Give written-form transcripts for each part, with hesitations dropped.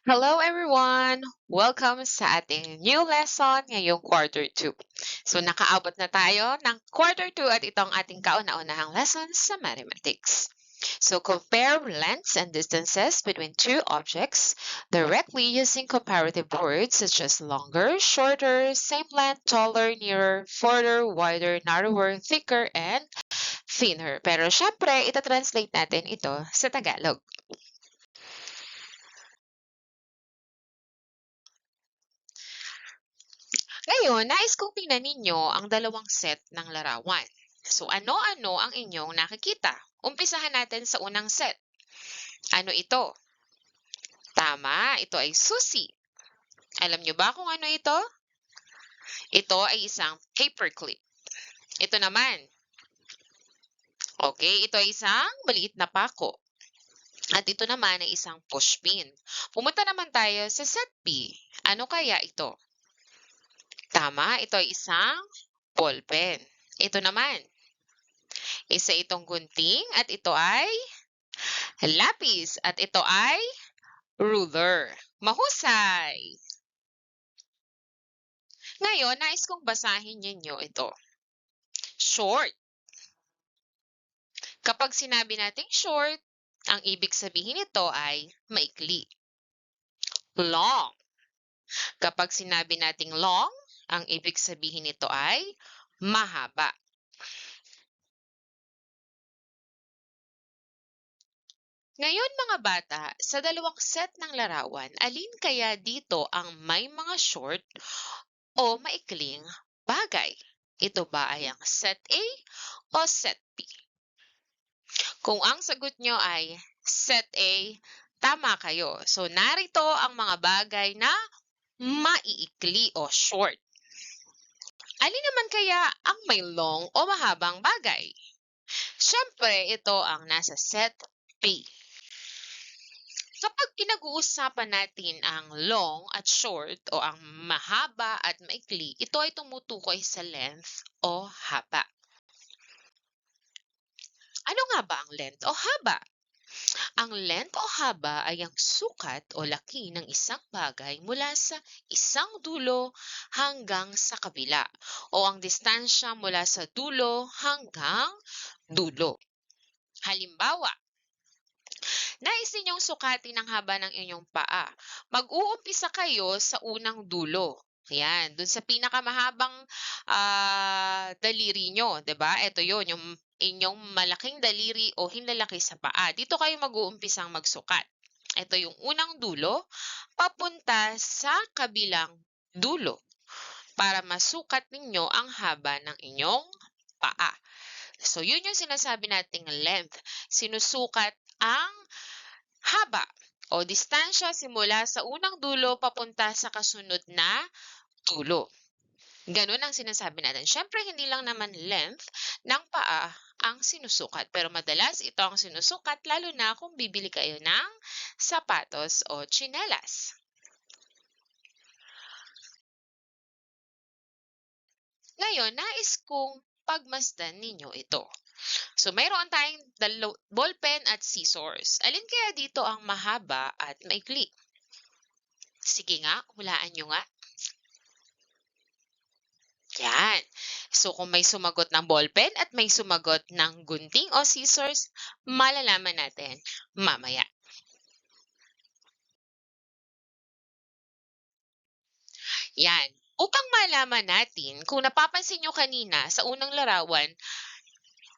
Hello everyone! Welcome sa ating new lesson ngayong quarter 2. So nakaabot na tayo ng quarter 2 at ito ang ating kauna-unahang lesson sa mathematics. So compare lengths and distances between two objects directly using comparative words such as longer, shorter, same length, taller, nearer, further, wider, narrower, thicker, and thinner. Pero syempre, ita-translate natin ito sa Tagalog. Ngayon, nais kong tingnan ninyo ang dalawang set ng larawan. So ano-ano ang inyong nakikita? Umpisahan natin sa unang set. Ano ito? Tama, ito ay susi. Alam nyo ba kung ano ito? Ito ay isang paperclip. Ito naman. Okay, ito ay isang maliit na pako. At ito naman ay isang pushpin. Pumunta naman tayo sa set B. Ano kaya ito? Tama, ito ay isang ballpen. Ito naman. Isa itong gunting at ito ay lapis at ito ay ruler. Mahusay! Ngayon, nais kong basahin ninyo ito. Short. Kapag sinabi nating short, ang ibig sabihin nito ay maikli. Long. Kapag sinabi nating long, ang ibig sabihin nito ay mahaba. Ngayon mga bata, sa dalawang set ng larawan, alin kaya dito ang may mga short o maikling bagay? Ito ba ay ang set A o set B? Kung ang sagot nyo ay set A, tama kayo. So narito ang mga bagay na maiikli o short. Alin naman kaya ang may long o mahabang bagay? Siyempre, ito ang nasa set B. Kapag pinag-uusapan natin ang long at short o ang mahaba at maikli, ito ay tumutukoy sa length o haba. Ano nga ba ang length o haba? Ang length o haba ay ang sukat o laki ng isang bagay mula sa isang dulo hanggang sa kabila o ang distansya mula sa dulo hanggang dulo. Halimbawa, nais ninyong sukatin ang haba ng inyong paa. Mag-uumpisa kayo sa unang dulo. Yan, dun sa pinakamahabang daliri nyo, 'di ba? Ito 'yon, yung inyong malaking daliri o hinlalaki sa paa. Dito kayo mag-uumpisang magsukat. Ito yung unang dulo papunta sa kabilang dulo para masukat ninyo ang haba ng inyong paa. So, yun yung sinasabi nating length. Sinusukat ang haba o distansya simula sa unang dulo papunta sa kasunod na dulo. Ganun ang sinasabi natin. Siyempre, hindi lang naman length ng paa ang sinusukat. Pero madalas ito ang sinusukat lalo na kung bibili kayo ng sapatos o tsinelas. Ngayon, nais kong pagmasdan ninyo ito. So, mayroon tayong ballpen at scissors. Alin kaya dito ang mahaba at maikli? Sige nga, hulaan nyo nga. Yan. So, kung may sumagot ng ballpen at may sumagot ng gunting o scissors, malalaman natin mamaya. Yan. Upang malaman natin, kung napapansin nyo kanina sa unang larawan,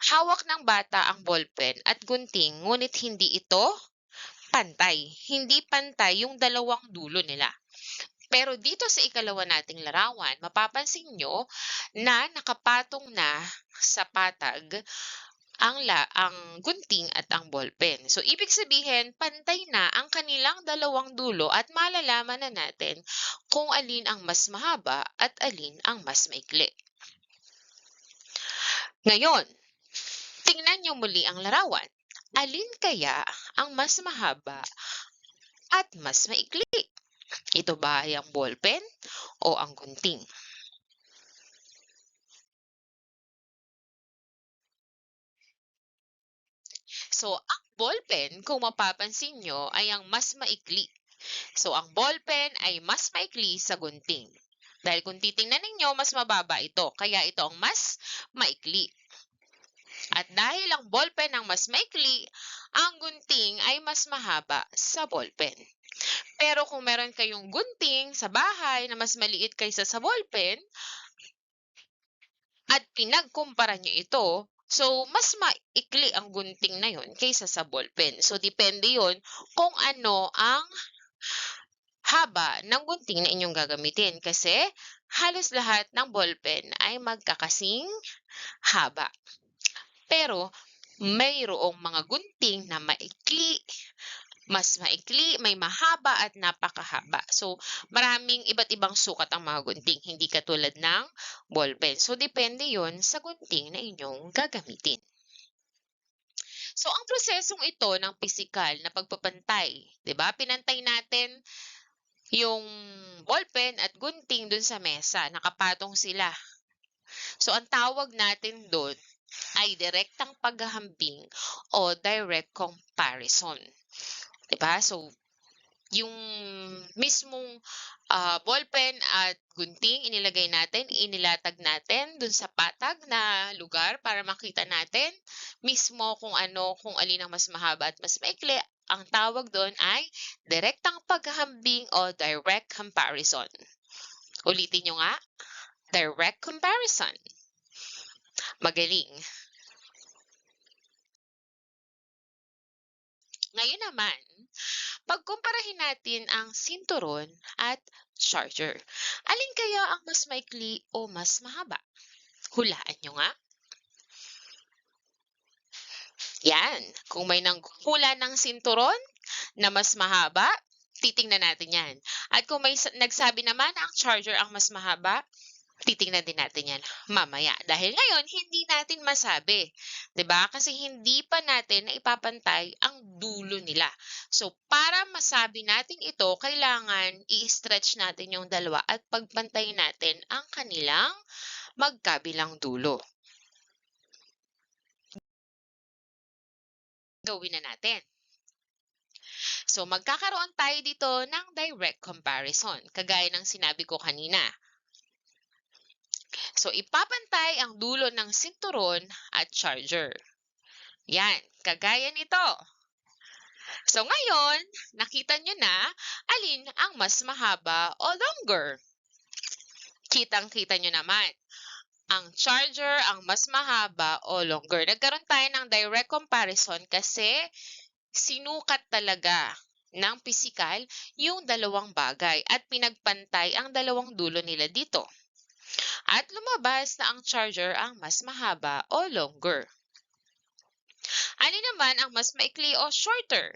hawak ng bata ang ballpen at gunting, ngunit hindi ito pantay. Hindi pantay yung dalawang dulo nila. Pero dito sa ikalawa nating larawan, mapapansin nyo na nakapatong na sa patag ang gunting at ang ballpen. So, ibig sabihin, pantay na ang kanilang dalawang dulo at malalaman na natin kung alin ang mas mahaba at alin ang mas maikli. Ngayon, tingnan nyo muli ang larawan. Alin kaya ang mas mahaba at mas maikli? Ito ba ay ang ballpen o ang gunting? So, ang ballpen, kung mapapansin nyo, ay ang mas maikli. So, ang ballpen ay mas maikli sa gunting. Dahil kung titingnan ninyo, mas mababa ito. Kaya ito ang mas maikli. At dahil ang ballpen ang mas maikli, ang gunting ay mas mahaba sa ballpen. Pero kung meron kayong gunting sa bahay na mas maliit kaysa sa ballpen at pinagkumpara nyo ito, so mas maikli ang gunting na yon kaysa sa ballpen. So depende yon kung ano ang haba ng gunting na inyong gagamitin kasi halos lahat ng ballpen ay magkakasing haba. Pero mayroong mga gunting na maikli, mas maikli, may mahaba at napakahaba. So, maraming iba't ibang sukat ang mga gunting, hindi katulad ng ballpen. So, depende yon sa gunting na inyong gagamitin. So, ang prosesong ito ng pisikal na pagpapantay, 'di ba? Pinantay natin yung ballpen at gunting dun sa mesa, nakapatong sila. So, ang tawag natin doon ay direktang paghahambing o direct comparison. 'Di ba? So, yung mismong ballpen at gunting inilagay natin, inilatag natin dun sa patag na lugar para makita natin mismo kung ano, kung alin ang mas mahaba at mas maikli. Ang tawag doon ay direktang paghahambing o direct comparison. Ulitin nyo nga, direct comparison. Magaling. Ngayon naman, pagkumparahin natin ang sinturon at charger. Alin kaya ang mas maikli o mas mahaba? Hulaan nyo nga. Yan. Kung may nanghula ng sinturon na mas mahaba, titingnan natin yan. At kung may nagsabi naman ang charger ang mas mahaba, titingnan din natin yan mamaya. Dahil ngayon, hindi natin masabi. 'Di ba? Kasi hindi pa natin na ipapantay ang dulo nila. So, para masabi natin ito, kailangan i-stretch natin yung dalawa at pagpantayin natin ang kanilang magkabilang dulo. Gawin na natin. So, magkakaroon tayo dito ng direct comparison, kagaya ng sinabi ko kanina. So, ipapantay ang dulo ng sinturon at charger. Yan, kagaya nito. So, ngayon, nakita nyo na alin ang mas mahaba o longer. Kitang-kita nyo naman. Ang charger ang mas mahaba o longer. Nagkaroon tayo ng direct comparison kasi sinukat talaga ng pisikal yung dalawang bagay at pinagpantay ang dalawang dulo nila dito. At lumabas na ang charger ang mas mahaba o longer. Alin naman ang mas maikli o shorter?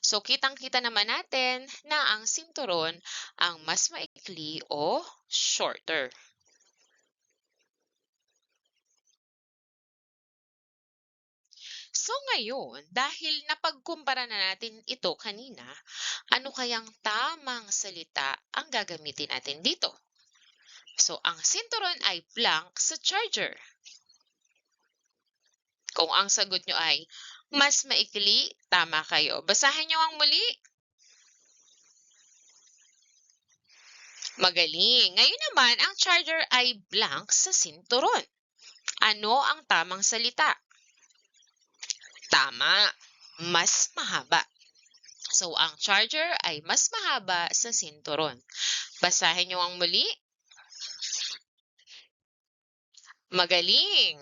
So, kitang-kita naman natin na ang sinturon ang mas maikli o shorter. So ngayon, dahil napagkumpara na natin ito kanina, ano kayang tamang salita ang gagamitin natin dito? So, ang sinturon ay blank sa charger. Kung ang sagot nyo ay mas maikli, tama kayo. Basahin nyo ang muli. Magaling. Ngayon naman, ang charger ay blank sa sinturon. Ano ang tamang salita? Tama. Mas mahaba. So, ang charger ay mas mahaba sa sinturon. Basahin nyo ang muli. Magaling.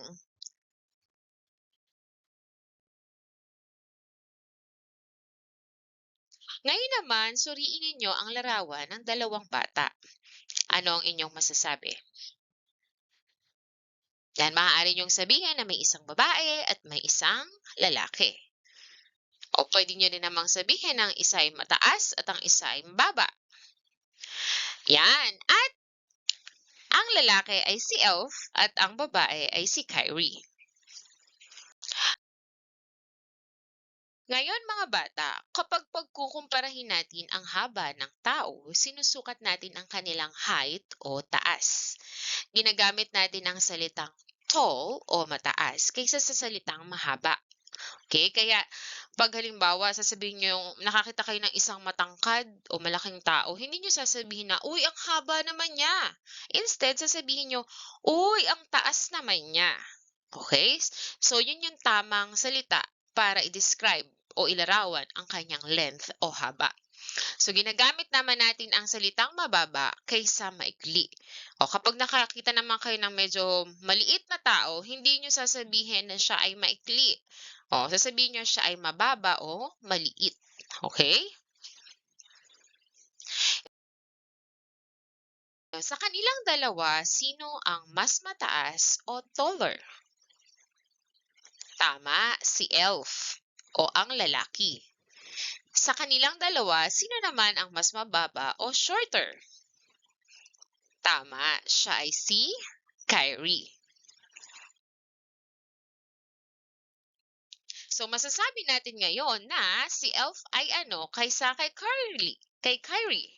Ngayon naman, suriin ninyo ang larawan ng dalawang bata. Ano ang inyong masasabi? Yan, maaari niyong sabihin na may isang babae at may isang lalaki. O pwede niyo din namang sabihin na ang isa ay mataas at ang isa ay mababa. Yan. At ang lalaki ay si Elf at ang babae ay si Kyrie. Ngayon mga bata, kapag pagkukumparahin natin ang haba ng tao, sinusukat natin ang kanilang height o taas. Ginagamit natin ang salitang tall o mataas kaysa sa salitang mahaba. Okay, kaya 'Pag halimbawa sasabihin niyo nakakita kayo ng isang matangkad o malaking tao, hindi niyo sasabihin na, "Uy, ang haba naman niya." Instead, sasabihin niyo, "Uy, ang taas naman niya." Okay? So, yun yung tamang salita para i-describe o ilarawan ang kanyang length o haba. So, ginagamit naman natin ang salitang mababa kaysa maikli. O kapag nakakita naman kayo ng medyo maliit na tao, hindi nyo sasabihin na siya ay maikli. O, sasabihin nyo siya ay mababa o maliit. Okay? Sa kanilang dalawa, sino ang mas mataas o taller? Tama, si Elf o ang lalaki. Sa kanilang dalawa, sino naman ang mas mababa o shorter? Tama, siya ay si Kyrie. So masasabi natin ngayon na si Elf ay ano kaysa kay Kyrie.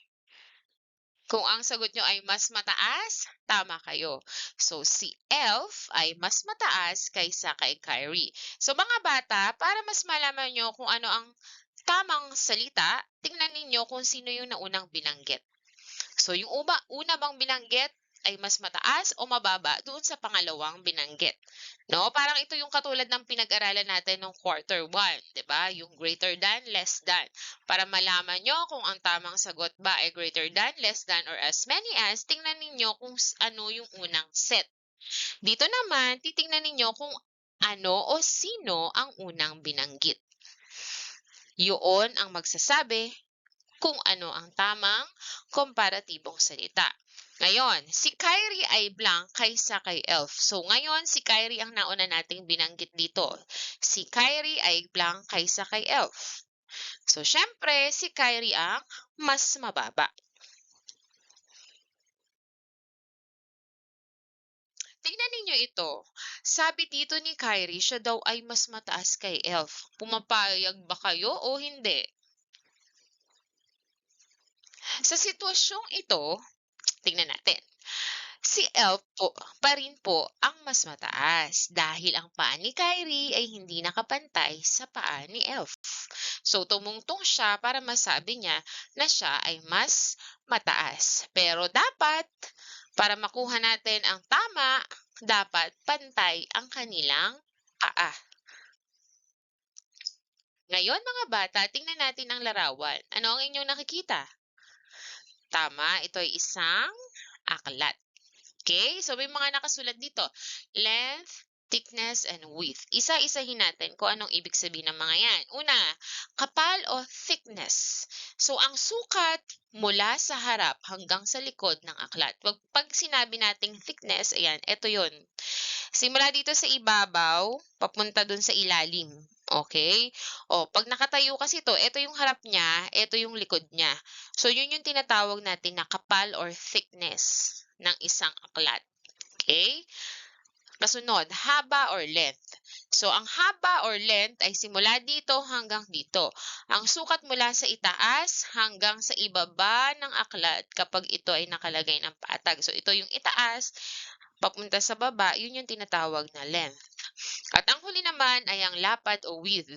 Kung ang sagot nyo ay mas mataas, tama kayo. So si Elf ay mas mataas kaysa kay Kyrie. So mga bata, para mas malaman nyo kung ano ang tamang salita, tingnan ninyo kung sino yung naunang binanggit. So yung una bang binanggit ay mas mataas o mababa doon sa pangalawang binanggit. No, parang ito yung katulad ng pinag-aralan natin ng quarter 1, 'di ba? Yung greater than, less than. Para malaman nyo kung ang tamang sagot ba ay greater than, less than, or as many as, tingnan ninyo kung ano yung unang set. Dito naman, titingnan ninyo kung ano o sino ang unang binanggit. Yun ang magsasabi kung ano ang tamang komparatibong salita. Ngayon, si Kyrie ay blank kaysa kay Elf. So, ngayon, si Kyrie ang nauna nating binanggit dito. Si Kyrie ay blank kaysa kay Elf. So, syempre, si Kyrie ang mas mababa. Tingnan ninyo ito. Sabi dito ni Kyrie, siya daw ay mas mataas kay Elf. Pumapayag ba kayo o hindi? Sa sitwasyong ito, tingnan natin. Si Elf po pa rin po ang mas mataas dahil ang paa ni Kyrie ay hindi nakapantay sa paa ni Elf. So tumungtong siya para masabi niya na siya ay mas mataas. Pero dapat, para makuha natin ang tama, dapat pantay ang kanilang paa. Ngayon mga bata, tingnan natin ang larawan. Ano ang inyong nakikita? Tama, ito ay isang aklat. Okay? So may mga nakasulat dito. Length, thickness, and width. Isa-isahin natin kung anong ibig sabihin ng mga yan. Una, kapal o thickness. So ang sukat mula sa harap hanggang sa likod ng aklat. Pag sinabi nating thickness, ayan, ito yon. Simula dito sa ibabaw, papunta dun sa ilalim. Okay? O, pag nakatayo kasi ito yung harap niya, ito yung likod niya. So, yun yung tinatawag natin na kapal or thickness ng isang aklat. Okay? Kasunod, haba or length. So, ang haba or length ay simula dito hanggang dito. Ang sukat mula sa itaas hanggang sa ibaba ng aklat kapag ito ay nakalagay ng patag. So, ito yung itaas, papunta sa baba, yun yung tinatawag na length. At ang huli naman ay ang lapad o width.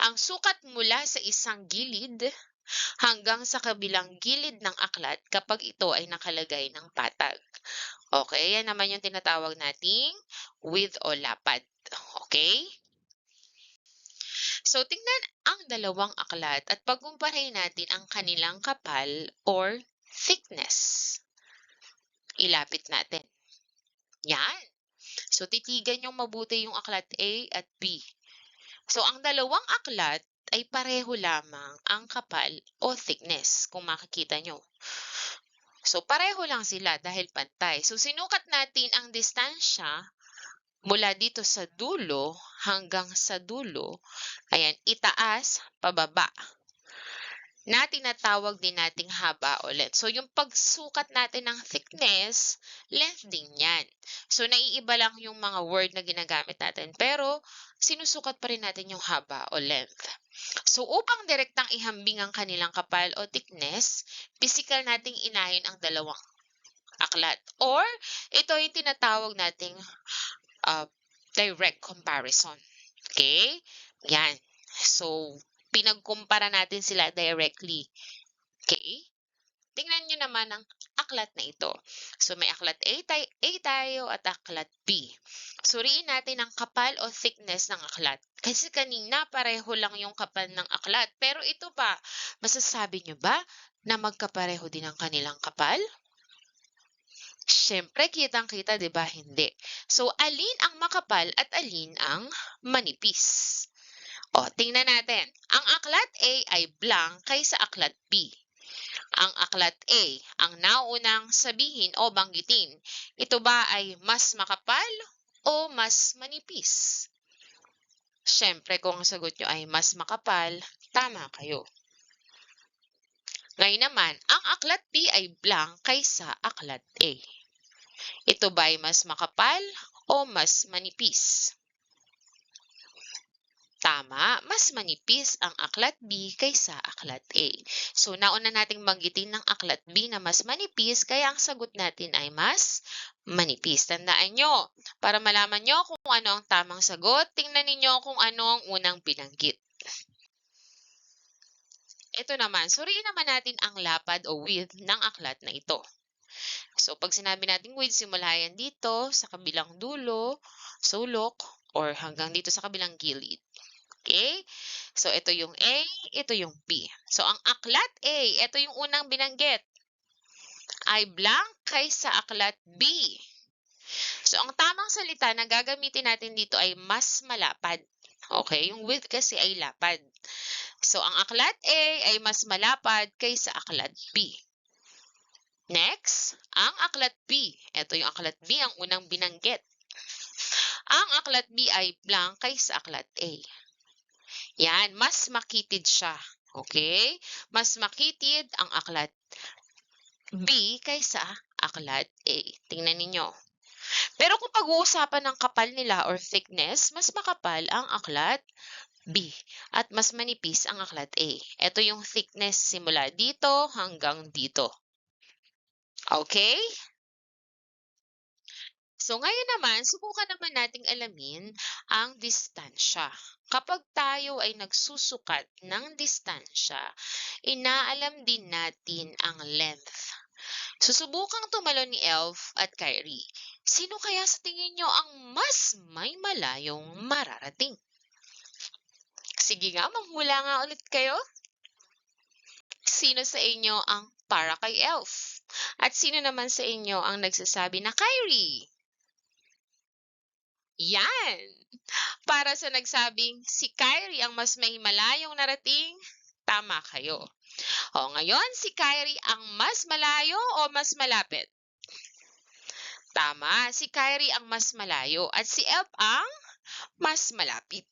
Ang sukat mula sa isang gilid hanggang sa kabilang gilid ng aklat kapag ito ay nakalagay ng patag. Okay, yan naman yung tinatawag nating width o lapad. Okay? So, tingnan ang dalawang aklat at pagkumparahin natin ang kanilang kapal or thickness. Ilapit natin. Yan. So, titigan yung mabuti yung aklat A at B. So, ang dalawang aklat ay pareho lamang ang kapal o thickness, kung makikita nyo. So, pareho lang sila dahil pantay. So, sinukat natin ang distansya mula dito sa dulo hanggang sa dulo. Ayan, itaas, pababa. Na tinatawag din nating haba o length. So, yung pagsukat natin ng thickness, length din yan. So, naiiba lang yung mga word na ginagamit natin. Pero, sinusukat pa rin natin yung haba o length. So, upang direktang ihambing ang kanilang kapal o thickness, physical nating inahin ang dalawang aklat. Or, ito yung tinatawag nating direct comparison. Okay? Yan. So, pinagkumpara natin sila directly. Okay? Tingnan nyo naman ang aklat na ito. So, may aklat A tayo at aklat B. Suriin natin ang kapal o thickness ng aklat. Kasi kanina, pareho lang yung kapal ng aklat. Pero ito ba, masasabi nyo ba na magkapareho din ang kanilang kapal? Siyempre, kitang-kita, di ba? Hindi. So, alin ang makapal at alin ang manipis? O, tingnan natin. Ang aklat A ay blank kaysa aklat B. Ang aklat A, ang naunang sabihin o banggitin, ito ba ay mas makapal o mas manipis? Siyempre, kung ang sagot nyo ay mas makapal, tama kayo. Ngayon naman, ang aklat B ay blank kaysa aklat A. Ito ba ay mas makapal o mas manipis? Tama, mas manipis ang aklat B kaysa aklat A. So, nauna nating banggitin ng aklat B na mas manipis, kaya ang sagot natin ay mas manipis. Tandaan nyo, para malaman nyo kung ano ang tamang sagot, tingnan ninyo kung ano ang unang binanggit. Ito naman, suriin naman natin ang lapad o width ng aklat na ito. So, pag sinabi natin width, simula yan dito sa kabilang dulo, sulok, or hanggang dito sa kabilang gilid. Okay? So, ito yung A, ito yung B. So, ang aklat A, ito yung unang binanggit, ay blank kaysa aklat B. So, ang tamang salita na gagamitin natin dito ay mas malapad. Okay? Yung width kasi ay lapad. So, ang aklat A ay mas malapad kaysa aklat B. Next, ang aklat B. Ito yung aklat B, ang unang binanggit. Ang aklat B ay blank kaysa aklat A. Yan, mas makitid siya. Okay? Mas makitid ang aklat B kaysa aklat A. Tingnan ninyo. Pero kung pag-uusapan ng kapal nila or thickness, mas makapal ang aklat B at mas manipis ang aklat A. Ito yung thickness simula dito hanggang dito. Okay? So ngayon naman, subukan naman nating alamin ang distansya. Kapag tayo ay nagsusukat ng distansya, inaalam din natin ang length. Susubukang tumalon ni Elf at Kyrie. Sino kaya sa tingin nyo ang mas may malayong mararating? Sige nga, manghula nga ulit kayo. Sino sa inyo ang para kay Elf? At sino naman sa inyo ang nagsasabi na Kyrie? Yan! Para sa nagsabing si Kyrie ang mas may malayong narating, tama kayo. O ngayon, si Kyrie ang mas malayo o mas malapit? Tama, si Kyrie ang mas malayo at si Elf ang mas malapit.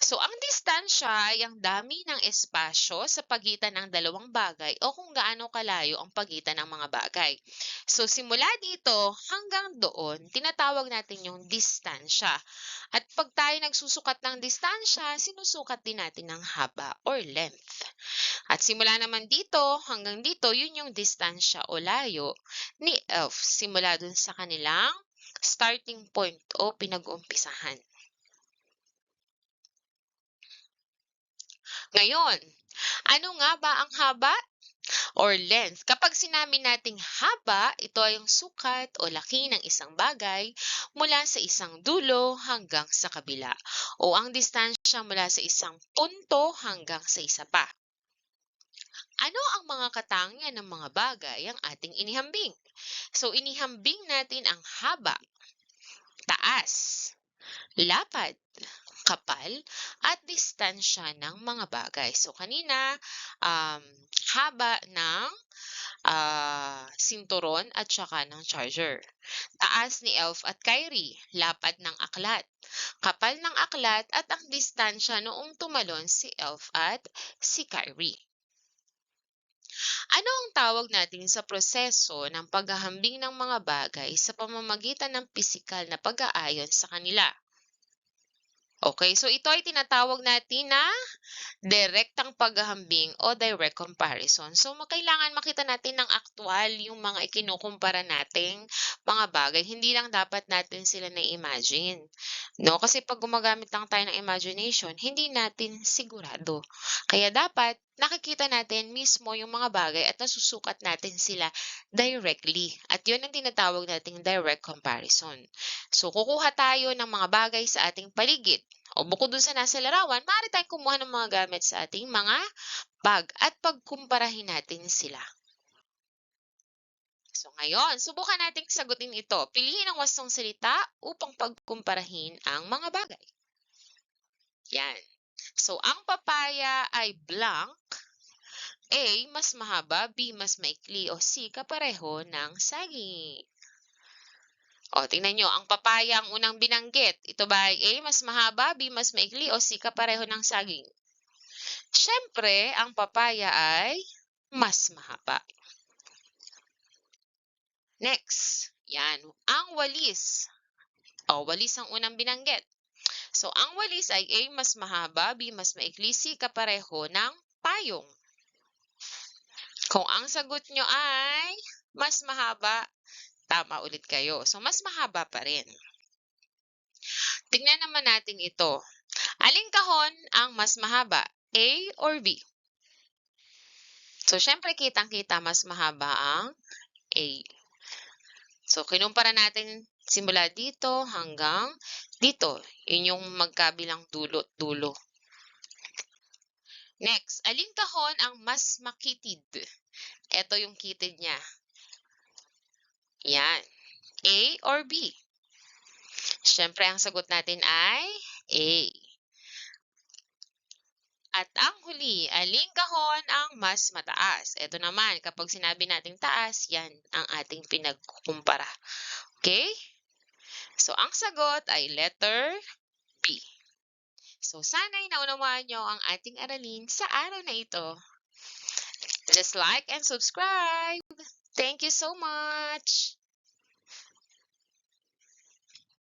So, ang distansya ay ang dami ng espasyo sa pagitan ng dalawang bagay o kung gaano kalayo ang pagitan ng mga bagay. So, simula dito hanggang doon, tinatawag natin yung distansya. At pag tayo nagsusukat ng distansya, sinusukat din natin ng haba or length. At simula naman dito hanggang dito, yun yung distansya o layo ni Elf simula dun sa kanilang starting point o pinag-umpisahan. Ngayon, ano nga ba ang haba or length? Kapag sinabi nating haba, ito ay yung sukat o laki ng isang bagay mula sa isang dulo hanggang sa kabila o ang distansya mula sa isang punto hanggang sa isa pa. Ano ang mga katangian ng mga bagay ang ating inihambing? So, inihambing natin ang haba, taas, lapad, kapal, at distansya ng mga bagay. So, kanina, haba ng sinturon at saka ng charger. Taas ni Elf at Kyrie, lapad ng aklat, kapal ng aklat at ang distansya noong tumalon si Elf at si Kyrie. Ano ang tawag natin sa proseso ng paghahambing ng mga bagay sa pamamagitan ng pisikal na pag-aayon sa kanila? Okay, so ito ay tinatawag natin na direktang paghahambing o direct comparison. So, kailangan makita natin ng aktuwal yung mga ikinukumpara nating mga bagay. Hindi lang dapat natin sila na-imagine. No? Kasi pag gumagamit lang tayo ng imagination, hindi natin sigurado. Kaya dapat nakikita natin mismo yung mga bagay at nasusukat natin sila directly. At yun ang tinatawag nating direct comparison. So, kukuha tayo ng mga bagay sa ating paligid. O bukod dun sa nasa larawan, maaari tayong kumuha ng mga gamit sa ating mga bag at pagkumparahin natin sila. So ngayon, subukan nating sagutin ito. Piliin ang wastong salita upang pagkumparahin ang mga bagay. Yan. So ang papaya ay blank, A, mas mahaba, B, mas maikli, o C, kapareho ng saging. O, tingnan nyo, ang papaya ang unang binanggit. Ito ba ay A, mas mahaba, B, mas maikli, o C, kapareho ng saging? Siyempre, ang papaya ay mas mahaba. Next, yan, ang walis. O, walis ang unang binanggit. So, ang walis ay A, mas mahaba, B, mas maikli, C, kapareho ng payong. Kung ang sagot nyo ay mas mahaba, tama ulit kayo. So, mas mahaba pa rin. Tingnan naman natin ito. Aling kahon ang mas mahaba, A or B? So, syempre kitang-kita mas mahaba ang A. So, kinumpara natin simula dito hanggang dito. Yun yung magkabilang dulo at dulo. Next, aling kahon ang mas makitid? Ito yung kitid niya. Yan. A or B? Siyempre, ang sagot natin ay A. At ang huli, aling kahon ang mas mataas? Ito naman, kapag sinabi nating taas, yan ang ating pinagkukumpara. Okay? So, ang sagot ay letter B. So, sana'y naunawaan nyo ang ating aralin sa araw na ito. Just like and subscribe. Thank you so much.